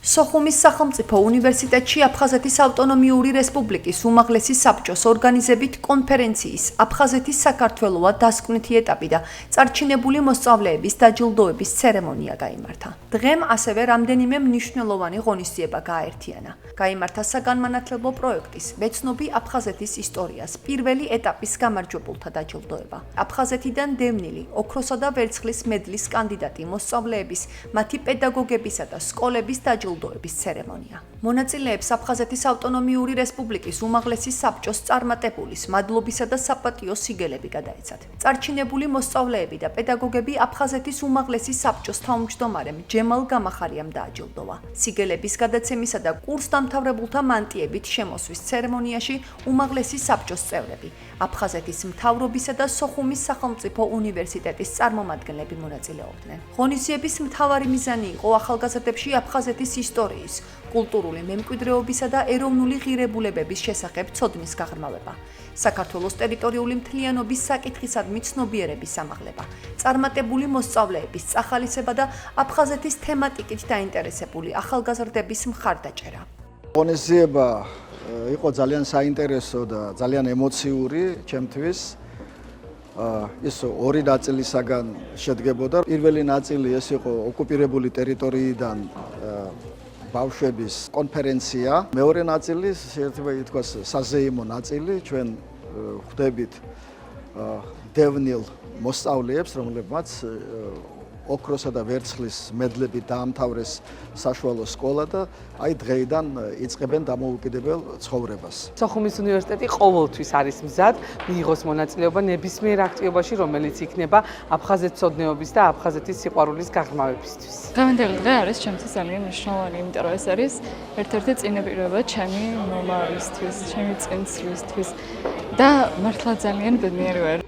სოხუმის სახელმწიფო უნივერსიტეტში აფხაზეთის ავტონომიური რესპუბლიკის უმაღლესი საბჭოს ორგანიზებით კონფერენციის აფხაზეთის საქართველოა დასკვნითი ეტაპი და წარჩინებული მოსწავლეების დაჯილდოების ცერემონია გაიმართა. დღემ ასევე რამდენიმე მნიშვნელოვანი ღონისძიება გააერთიანა. გაიმართა საგანმანათლებლო პროექტის „მეცნობი აფხაზეთის ისტორიას“ პირველი ეტაპის გამარჯვებულთა დაჯილდოება. აფხაზეთიდან დევნილი ოქროსა და ვერცხლის მედლის კანდიდატი მოსწავლეების, მათი პედაგოგებისა და სკოლების დაჯილდოების ცერემონია. მონაწილეებს აფხაზეთის ავტონომიური რესპუბლიკის უმაღლესი საბჭოს წარმატებულის, მადლობისა და საპატიო სიგელები გადაეცათ. წარჩინებული მოსწავლეები და პედაგოგები აფხაზეთის უმაღლესი საბჭოს თავმჯდომარემ ჯემალ გამახარიამ დააჯილდოვა. სიგელების გადაცემისა და კურსდამთავრებულთა მანტიებით შემოსვის ცერემონიაში უმაღლესი საბჭოს წევრები, აფხაზეთის მთავრობისა და სოხუმის სახელმწიფო უნივერსიტეტის წარმომადგენლები მონაწილეობდნენ. ღონისძიების მთავარი მიზანი იყო ახალგაზრდებში აფხაზეთის ისტორიის, კულტურული მემკვიდრეობისა და ეროვნული ღირებულებების შესახებ ცოდნის გაღრმავება, საქართველოს ტერიტორიული მთლიანობის საკითხისადმი ცნობიერების ამაღლება, წარმატებული მოსწავლეების წახალისება და აფხაზეთის თემატიკით დაინტერესებული ახალგაზრდების მხარდაჭერა. ღონისძიება იყო ძალიან საინტერესო და ძალიან ემოციური ჩემთვის. ის ორი ნაწილისაგან შედგებოდა. პირველი ნაწილი ეს იყო ოკუპირებული ტერიტორიიდან ბავშვების კონფერენცია. მეორე ნაწილი შეიძლება ითქვას საზეიმო ნაწილი. ჩვენ ხვდებით დევნილ მოსწავლეებს, რომლებმაც ოქროსა და ვერცხლის მედლები დაამთავრეს საშუალო სკოლა და აი დღეიდან იწყებენ დამოუკიდებელ ცხოვრებას. სოხუმის უნივერსიტეტი ყოველთვის არის მზად მიიღოს მონაწილეობა ნებისმიერ აქტივობაში, რომელიც იქნება აფხაზეთცოდნეობის და აფხაზეთის სიყვარულის გაღრმავებისთვის. დღევანდელი დღე არის ჩემთვის ძალიან მნიშვნელოვანი, იმიტომ რომ ეს არის ერთ-ერთი წინაპირობა ჩემი მომავლისთვის, ჩემი წინსვლისთვის და მართლა ძალიან ბედნიერი ვარ.